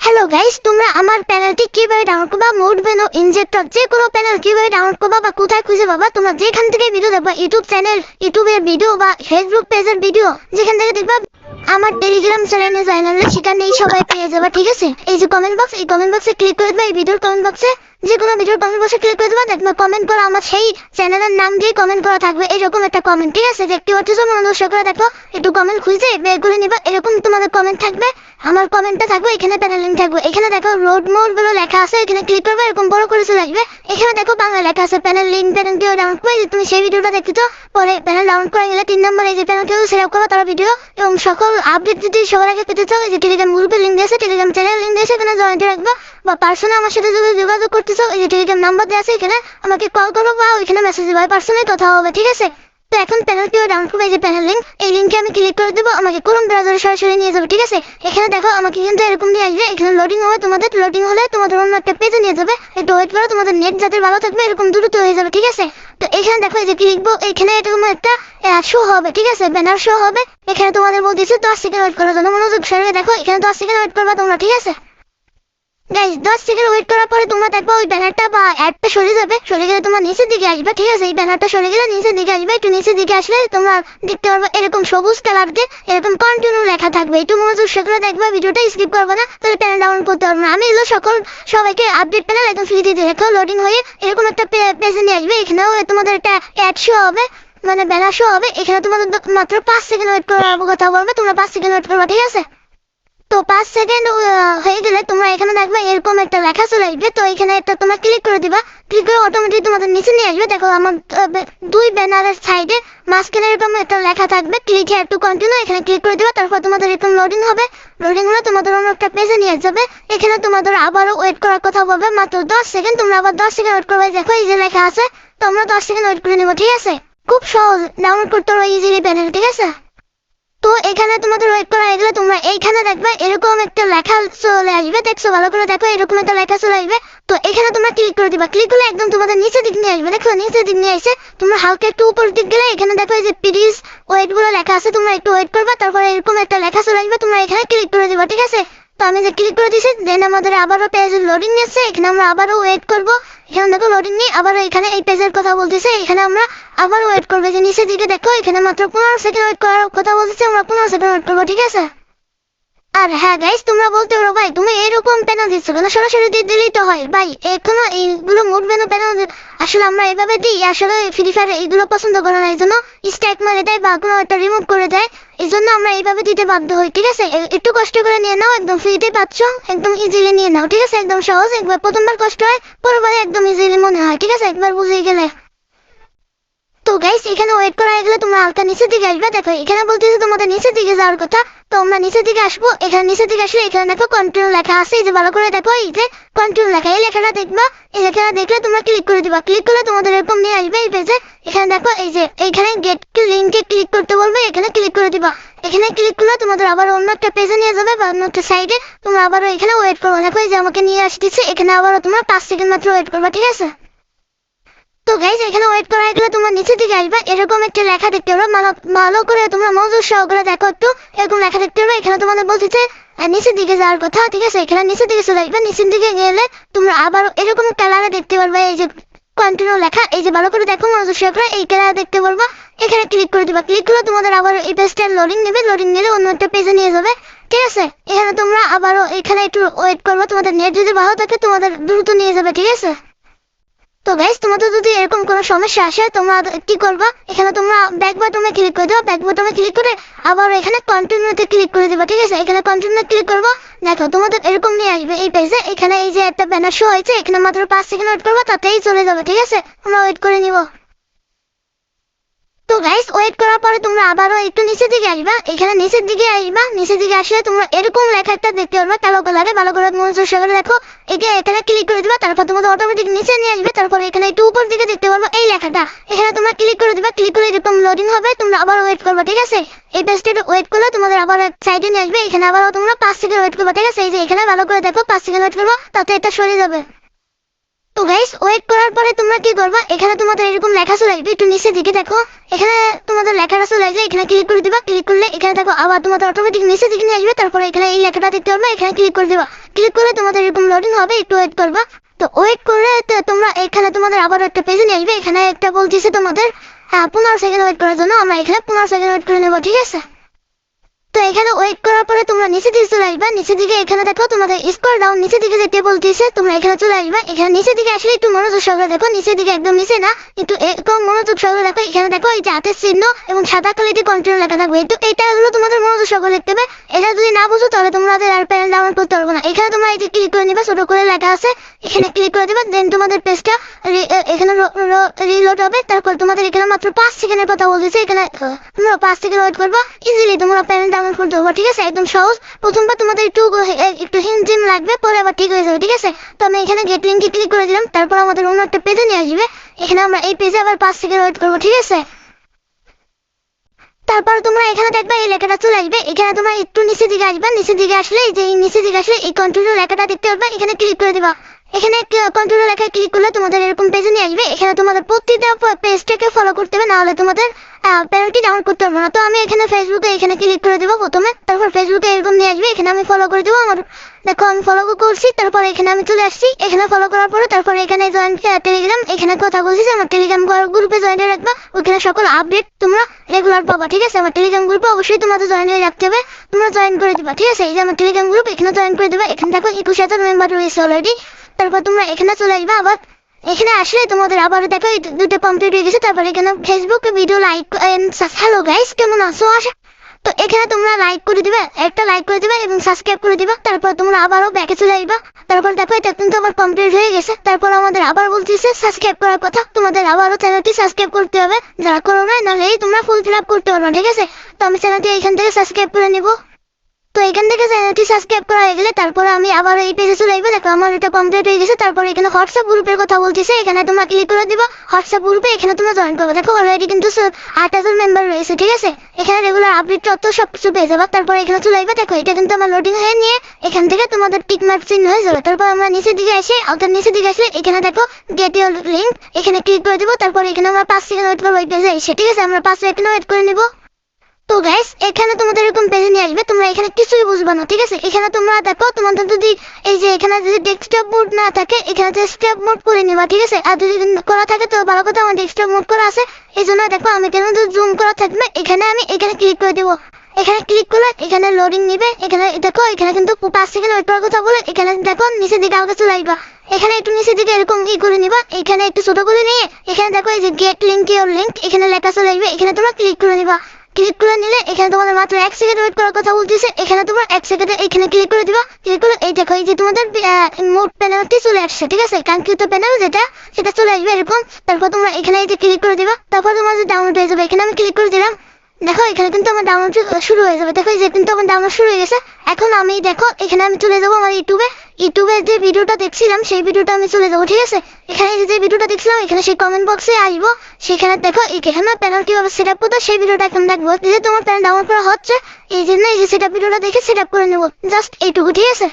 Hello guys, তোমরা আমার প্যানেলটি কিভাবে ডাউনলোড করবা, মোড ভেনো ইনজেক্টর যে কোনো প্যানেল কিভাবে ডাউনলোড করবা বা কোথায় খুঁজে পাবা, তোমরা যেখান থেকে ভিডিও দেখবা, ইউটিউব চ্যানেল, ইউটিউবের ভিডিও বা ফেসবুক পেজের ভিডিও যেখান থেকে দেখবা, আমার টেলিগ্রাম চ্যানেলে জানালে সেখানে সবাই পেয়ে যাবা। ঠিক আছে, এই যে কমেন্ট বক্স, এই কমেন্ট বক্সে ক্লিক করে দেবা, এই ভিডিওর কমেন্ট বক্সে যে কোনো ভিডিওর কমেন্ট বক্সে ক্লিক করে দেবা, দেখবা কমেন্ট করা আমার সেই চ্যানেলের নাম দিয়ে কমেন্ট করা থাকবে এরকম একটা কমেন্ট। ঠিক আছে, দেখতে পাচ্ছ মনোযোগ করে দেখো, একটু কমেন্ট খুঁজে বের করে নিবা, এরকম তোমাদের কমেন্ট থাকবে। আমার কমেন্টটা থাকবে, এখানে প্যানেল লিংক থাকবে, এখানে দেখো রোড মোড বলে লেখা আছে, এখানে ক্লিক করবে, এরকম বড় করে চলে আসবে। এখানে দেখো বাংলা লেখা আছে প্যানেল লিংক, প্যানেল কেউ ডাউনলোড করে তুমি সেই ভিডিওটা দেখতে পরে প্যানেল ডাউনলোড করে গেলে 3 নম্বরে এই যে প্যানেল কেউ সেভ করবে তার ভিডিও এবং সকল আপডেট যদি সবার আগে পেতে চাও, এই যে টেলিগ্রাম গ্রুপের লিংক দিয়েছে, টেলিগ্রাম চ্যানেল লিংক দিয়েছে, এখানে জয়েন্ট রাখবা। বা পার্সোনাল আমার সাথে যদি যোগাযোগ করতে চাও, এই যে টেলিগ্রাম নাম্বার দেওয়া আছে, এখানে আমাকে কল করবো বা ওইখানে মেসেজ দিবা, পার্সোনালি কথা হবে। ঠিক আছে, তো এখন প্যানেল কিভাবে ডাউনলোড করবে, এই যে প্যানেল লিংক, এই লিংকে আমি ক্লিক করে দেবো, আমাকে ক্রোম ব্রাউজারে সরাসরি নিয়ে যাবে। ঠিক আছে, এখানে দেখো আমাকে কিন্তু এরকম নিয়ে আসবে, এখানে লোডিং হবে, তোমাদের লোডিং হলে তোমাদের অন্য একটা পেজে নিয়ে যাবে, একটু ওয়েট করো, তোমাদের নেট যাদের ভালো থাকবে এরকম দ্রুত হয়ে যাবে। ঠিক আছে, তো এখানে দেখো এই যে লিখবো, এখানে এরকম একটা শো হবে। ঠিক আছে, ব্যানার শো হবে, এখানে তোমাদের বলতেছে 10 সেকেন্ড ওয়েট করার জন্য, মনোযোগ সহকারে দেখো, এখানে 10 সেকেন্ড ওয়েট করবা তোমরা। ঠিক আছে গাইস, 10 সেকেন্ড ওয়েট করার পরে তোমরা দেখবা ওই ব্যানারটা বা অ্যাডটা সরে যাবে, সরে গেলে তোমার নিচের দিকে আসবে। ঠিক আছে, এই ব্যানারটা সরে গেলে নিচের দিকে আসবে, একটু নিচের দিকে আসলে তোমরা দেখতে পারবে এরকম সবুজ কালার দিয়ে এরকম কন্টিনিউ লেখা থাকবে, একটু মনোযোগ সহকারে দেখবা, ভিডিওটা স্কিপ করবে না, তাহলে প্যানেল ডাউনলোড করতে পারবে না। আমি এগুলো সবাইকে আপডেট প্যানেল একদম ফ্রিতে দিয়ে দেখো, লোডিং হয়ে এরকম একটা পেজে নিয়ে আসবে, এখানেও তোমাদের একটা অ্যাড শো হবে, মানে ব্যানার শো হবে, এখানে তোমাদের মাত্র 5 সেকেন্ড ওয়েট করার কথা বলবে, তোমরা 5 সেকেন্ড ওয়েট করবা। ঠিক আছে, তো 5 সেকেন্ড হয়ে গেলে তোমরা এখানে দেখবে এরকম একটা লেখা চলে আসবে, তো এখানে একটা তোমরা ক্লিক করে দিবা, ক্লিক করে অটোমেটিক তোমাদের নিচে নিয়ে আসবে। দেখো আমার দুই ব্যানারের সাইডে মাঝখানে এরকম একটা লেখা থাকবে, ক্লিক হেয়ার টু কন্টিনিউ, এখানে ক্লিক করে দিবা, তারপর তোমাদের এরকম লোডিং হবে, লোডিং হলে তোমাদের অন্য একটা পেজে নিয়ে যাবে, এখানে তোমাদের আবারও ওয়েট করার কথা বলবে মাত্র 10 সেকেন্ড, তোমরা আবার 10 সেকেন্ড ওয়েট করবে। দেখো এই যে লেখা আছে, তোমরা 10 সেকেন্ড ওয়েট করে নিবো। ঠিক আছে, খুব সহজ, ডাউনলোড করতে পারো ইজিলি প্যানেল। ঠিক আছে, তো এখানে তোমাদের ওয়েট করা হয়ে গেলে তোমরা এইখানে দেখবে এরকম একটা লেখা চলে আসবে, দেখছো ভালো করে দেখো, এরকম একটা লেখা চলে আসবে, তো এখানে তোমরা ক্লিক করে দিবা, ক্লিক করলে একদম তোমাদের নিচের দিক নিয়ে আসবে। দেখো নিচের দিক নিয়ে এসে তোমরা হালকা একটু উপর দিক গেলে এখানে দেখো এই যে প্লিজ ওয়েট গুলো লেখা আছে, তোমরা একটু ওয়েট করবা, তারপরে এরকম একটা লেখা চলে আসবে, তোমরা এখানে ক্লিক করে দিবা। ঠিক আছে, তো আমি যে ক্লিক করে দিয়েছি, দেন আমাদের আবারও পেজের লোডিং নিচ্ছে, এখানে আমরা আবারও ওয়েট করবো, এখানে দেখো লোডিং নিয়ে আবারও এখানে এই পেজের কথা বলতেছে, এখানে আমরা আবার ওয়েট করবো, যে নিচের দিকে দেখো এখানে মাত্র 15 সেকেন্ড ওয়েট করার কথা বলতেছে, আমরা 15 সেকেন্ড ওয়েট করবো। ঠিক আছে, আর হ্যাঁ গাইস, তোমরা বলতে পারো ভাই তুমি এরকম প্যানেল দিচ্ছ কেন, সরাসরি দিয়ে দিলেই তো হয়। ভাই এখনো এইগুলো মোড ভেনো প্যানেল আসলে আমরা এভাবে দিই, আসলে ফ্রি ফায়ার এইগুলো পছন্দ করে না, এই জন্য স্ট্রাইক মারে দেয় বা কোনো একটা রিমুভ করে দেয়, এই জন্য আমরা এইভাবে দিতে বাধ্য হই। ঠিক আছে, একটু কষ্ট করে নিয়ে নাও, একদম ফ্রিতে পাচ্ছ, একদম ইজিলি নিয়ে নাও। ঠিক আছে, একদম সহজ, একবার প্রথমবার কষ্ট হয়, পরবারে একদম ইজিলি মনে হয়। ঠিক আছে, একবার বুঝে গেলে। তো গাইস, এখানে ওয়েট করা হয়ে গেলে তোমরা হালকা নিচের দিকে আসবে, দেখো এখানে বলতেছে তোমাদের নিচের দিকে যাওয়ার কথা, তো আমরা নিচের দিকে আসবো, এখানে নিচের দিকে আসলে এখানে দেখো কন্টিনিউ লেখা আছে, এই যে ভালো করে দেখো, এই যে কন্টিনিউ লেখা, এই লেখাটা দেখবা, এই লেখাটা দেখলে তোমরা ক্লিক করে দিবা, ক্লিক করলে তোমাদের এরকম নিয়ে আসবে এই পেজে, এখানে দেখো এই যে এইখানে গেট লিঙ্কে ক্লিক করতে বলবে, এখানে ক্লিক করে দিবা, এখানে ক্লিক করলে তোমাদের আবার অন্য একটা পেজে নিয়ে যাবে বা অন্য একটা সাইডে, তোমরা আবারও এখানে ওয়েট করবো। দেখো এই যে আমাকে নিয়ে আসতেছে, এখানে আবারও তোমরা 5 সেকেন্ড মাত্র ওয়েট করবা। ঠিক আছে, তো গাইস এখানে ওয়েট করা গেলে তোমরা নিচের দিকে আসবে, এরকম একটা লেখা দেখতে পারো, ভালো করে তোমরা মনোযোগ সহকারে দেখো, একটু এরকম লেখা দেখতে পারো, এখানে তোমাদের বলতেছে নিচের দিকে যাওয়ার কথা। ঠিক আছে, এখানে নিচের দিকে চলে আসবে, নিচের দিকে গেলে তোমরা আবার এরকম কালারে দেখতে পারবে, এই যে কন্টিনিউ লেখা, এই যে ভালো করে দেখো মনোযোগ সহকারে, এই কালারে দেখতে পারবা, এখানে ক্লিক করে দিবা, ক্লিক করলে তোমাদের আবার এই পেজটার লোডিং নেবে, লোডিং নিলে অন্য একটা পেজে নিয়ে যাবে। ঠিক আছে, এখানে তোমরা আবারও এখানে একটু ওয়েট করবা, তোমাদের নেট যদি ভালো থাকে তোমাদের দ্রুত নিয়ে যাবে। ঠিক আছে, তো গাইস তোমাদের যদি এরকম কোনো সমস্যা আসে তোমরা কি করবা, এখানে তোমরা ব্যাক বাটনে ক্লিক করে দেবা, ব্যাক বাটনে ক্লিক করে আবার এখানে কন্টিনিউতে ক্লিক করে দেবা। ঠিক আছে, এখানে কন্টিনিউ ক্লিক করবো, দেখো তোমাদের এরকম নিয়ে আসবে এই পেজে, এখানে এই যে একটা ব্যানার শো হয়েছে, এখানে মাত্র 5 সেকেন্ড ওয়েট করবা, তাতেই চলে যাবে। ঠিক আছে, আমরা ওয়েট করে নিব। তো গাইস ওয়েট করার পরে তোমরা আবারও একটু নিচের দিকে আসবা, এখানে নিচের দিকে আসবা, নিচের দিকে আসলে তোমরা এরকম লেখা একটা দেখতে পারবা কালো কালারে, ভালো করে মনোযোগ সহকারে দেখো, এখানে ক্লিক করে দিবা, তারপর তোমাদের অটোমেটিক নিচে নিয়ে আসবে, তারপর এখানে একটু উপর দিকে দেখতে পারবা এই লেখাটা, এখানে তোমরা ক্লিক করে দিবা, ক্লিক করে এরকম লোডিং হবে, তোমরা আবার ওয়েট করবা। ঠিক আছে, এই পেজটা ওয়েট করলে তোমাদের আবার সাইডে নিয়ে আসবে, এখানে আবার তোমরা 5 সেকেন্ড ওয়েট করবা। ঠিক আছে, এই যে এখানে ভালো করে দেখো 5 সেকেন্ড ওয়েট করবা, তাতে এটা সরে যাবে। তো গাইস ওয়েট করার পরে তোমরা কি করবা, এখানে তোমাদের এরকম লেখা চলে আসবে, একটু নিচের দিকে দেখো, এখানে তোমাদের লেখাটা চলে আসবে, এখানে ক্লিক করে দিবা। ক্লিক করলে এখানে দেখো আবার তোমাদের অটোমেটিক নিচের দিকে নিয়ে আসবে, তারপরে এখানে এই লেখাটা দেখতে পারবে, এখানে ক্লিক করে দিবা। ক্লিক করলে তোমাদের এরকম লোডিং হবে, একটু ওয়েট করবা। তো ওয়েট করে তোমরা এখানে তোমাদের আবার একটা পেজে নিয়ে আসবে, এখানে একটা বলতেছে তোমাদের 15 সেকেন্ড ওয়েট করার জন্য, আমরা এখানে 15 সেকেন্ড ওয়েট করে নেবো, ঠিক আছে। তো এখানে ওয়েট করার পরে তোমরা নিচের দিকে চলে আসবা, নিচের দিকে এখানে দেখো তোমাদের স্ক্রল ডাউন নিচের দিকে যেতে বলতেছে, তোমরা এখানে চলে আসবা। এখানে নিচের দিকে আসলে একটু মনোযোগ সহকারে দেখো, নিচের দিকে একদম নিচে না, একটু একদম মনোযোগ সহকারে দেখো, এখানে দেখো এই যে হাতের চিহ্ন এবং সাদা কালিতে কন্টিনিউ লেখা থাকবে, তো এইটা হলো তোমাদের মনোযোগ সহকারে দেখতে হবে। এটা যদি না বুঝো তাহলে তোমাদের আর প্যানেল ডাউনলোড করতে পারবো না। এখানে তোমরা এই যে ক্লিক করে নিবা, ছোট করে লেখা আছে, এখানে ক্লিক করে দিবা, দেন তোমাদের পেজটা এখানে রিলোড হবে। তারপর তোমাদের এখানে মাত্র 5 সেকেন্ডের কথা বলতেছে, এখানে তোমরা 5 সেকেন্ড ওয়েট করবা, ইজিলি তোমরা প্যানেল ডাউনলোড করতে পারবা, ঠিক আছে, একদম সহজ। প্রথমবার তোমাদের একটু হিমজিম লাগবে, পরে আবার ঠিক হয়ে যাবে, ঠিক আছে। তো আমি এখানে গেট লিঙ্কে ক্লিক করে দিলাম, তারপর আমাদের অন্য একটা পেজে নিয়ে আসবে, এখানে আমরা এই পেজে আবার 5 সেকেন্ড ওয়েট করবো, ঠিক আছে। তারপর তোমরা এখানে দেখবা এই লেখাটা চলে আসবে, এখানে তোমরা একটু নিচের দিকে আসবা, নিচের দিকে আসলে এই যে নিচের দিকে আসলে এই কন্টিনিউ লেখাটা দেখতে পারবা, এখানে ক্লিক করে দিবা। এখানে কন্টিনিউ লেখায় ক্লিক করলে তোমাদের এরকম পেজে নিয়ে আসবে, এখানে তোমাদের প্রতিটা পেজটাকে ফলো করতে হবে, নাহলে তোমাদের পেনাল্টি ডাউনলোড করতে পারবো না। তো আমি এখানে ফেসবুকে এখানে ক্লিক করে দেবো প্রথমে, তারপর ফেসবুকে এরকম নিয়ে আসবে, এখানে আমি ফলো করে দেবো। আমার দেখো আমি ফলো করছি, তারপর এখানে আমি চলে আসছি, এখানে ফলো করার পরে তারপর এখানে জয়েন টেলিগ্রাম, এখানে কথা বলছি যে আমার টেলিগ্রাম গ্রুপে জয়েন হয়ে রাখবা, ওইখানে সকল আপডেট তোমরা রেগুলার পাবা, ঠিক আছে। আমার টেলিগ্রাম গ্রুপে অবশ্যই তোমাদের জয়েন হয়ে রাখতে হবে, তোমরা জয়েন করে দিবা, ঠিক আছে। এই যে আমার টেলিগ্রাম গ্রুপ, এখানে জয়েন করে দিবা, এখানে দেখো 21,000 মেম্বার রয়েছে অলরেডি। তারপর তোমরা এখানে চলে আসবা, আবার এখানে আসলে তোমাদের আবার দেখো দুটো কমপ্লিট হয়ে গেছে। তারপর এখানে ফেসবুকে ভিডিও লাইক, হ্যালো গাইস কেমন আছো, আসা তো এখানে তোমরা লাইক করে দিবে, একটা লাইক করে দিবে এবং সাবস্ক্রাইব করে দিবা। তারপর তোমরা আবারও ব্যাকে চলে আসবা, তারপর দেখো এটা কিন্তু আমার কমপ্লিট হয়ে গেছে। তারপর আমাদের আবার বলতেছে সাবস্ক্রাইব করার কথা, তোমাদের আবারও চ্যানেলটি সাবস্ক্রাইব করতে হবে, যারা করো না নাহলে তোমরা ফুল ফিল আপ করতে পারো, ঠিক আছে। তো আমি চ্যানেলটি এখান থেকে সাবস্ক্রাইব করে নিবো। তো এখান থেকে চ্যানেলটি সাবস্ক্রাইব করা হয়ে গেলে তারপর আমি আবার এই পেজে চলে আসবো, দেখো আমার এটা কমপ্লিট হয়ে গেছে। তারপর এখানে হোয়াটসঅ্যাপ গ্রুপের কথা বলতেছে, এখানে তোমরা ক্লিক করে দিবা হোয়াটসঅ্যাপ গ্রুপে, এখানে তোমরা জয়েন করবে। দেখো অলরেডি কিন্তু 8,000 মেম্বার রয়েছে, ঠিক আছে। এখানে রেগুলার আপডেট তথ্য সবকিছু পেয়ে যাবা। তারপর এখানে চলে আসবে, দেখো এটা কিন্তু আমার লোডিং হয়ে নিয়ে এখান থেকে তোমাদের টিক মার্ক চিহ্ন হয়ে যাবে। তারপর আমরা নিচের দিকে এসে অর্থাৎ নিচের দিকে আসলে এখানে দেখো গেট ইউর লিঙ্ক, এখানে ক্লিক করে দিব। তারপর এখানে আমরা 5 সেকেন্ড ওয়েট করবো এই পেজে এসে, ঠিক আছে। আমরা 5 সেকেন্ড ওয়েট করে নিবো। তো গাইস এখানে তোমাদের এরকম পেজে নিয়ে আসবে, তোমরা এখানে কিছুই বুঝবে না, ঠিক আছে। এখানে তোমরা দেখো তোমাদের যদি এই যে এখানে যদি ডেস্কটপ মোড না থাকে, এখানে ডেস্কটপ মোড করে নিবা, ঠিক আছে। আর যদি করা থাকে তো ভালো কথা, আমার ডেস্কটপ মোড করা আছে, এই জন্য দেখো আমি কেন জুম করা থাকবে, এখানে আমি এখানে ক্লিক করে দেবো। এখানে ক্লিক করলে এখানে লোডিং নিবে, এখানে দেখো এখানে কিন্তু 5 সেকেন্ড ওয়েট করার কথা বলে এখানে দেখো নিচের দিকে আগে চলে আসবা, এখানে একটু নিচের দিকে এরকম করে নিবা, এখানে একটু ছোট করে নিয়ে এখানে দেখো এই যে গেট লিঙ্ক ইউর লিঙ্ক, এখানে লেখা চলে আসবে, এখানে তোমরা ক্লিক করে নিবা। ক্লিক করে নিলে এখানে তোমাদের মাত্র 1 সেকেন্ড ওয়েট করার কথা বলতেছে, এখানে তোমরা 1 সেকেন্ডে এখানে ক্লিক করে দিবা। ক্লিক করলে এই দেখো এই যে তোমাদের মোট প্যানেলটি চলে আসছে, ঠিক আছে। কাঙ্ক্ষিত প্যানেল সেটা চলে আসবে এরকম। তারপর তোমরা এখানে এই যে ক্লিক করে দিবা, তারপর তোমাদের ডাউনলোড হয়ে যাবে। এখানে আমি ক্লিক করে দিলাম, দেখো এখানে কিন্তু আমার ডাউনলোড শুরু হয়ে যাবে, দেখো এই যে কিন্তু আমার ডাউনলোড শুরু হয়ে গেছে। এখন আমি দেখো এখানে আমি চলে যাবো আমার ইউটিউবে যে ভিডিওটা দেখছিলাম সেই ভিডিওটা আমি চলে যাবো, ঠিক আছে। এখানে যে ভিডিওটা দেখছিলাম এখানে সেই কমেন্ট বক্সে আসবো, সেখানে দেখো এখানে প্যানেল কিভাবে সেট আপ করতে সেই ভিডিওটা এখন দেখবো, যে তোমার প্যানেল ডাউনলোড করা হচ্ছে, এই জন্য এই যে সেট আপ ভিডিওটা দেখে সেট আপ করে নেবো, জাস্ট এইটুকু, ঠিক আছে।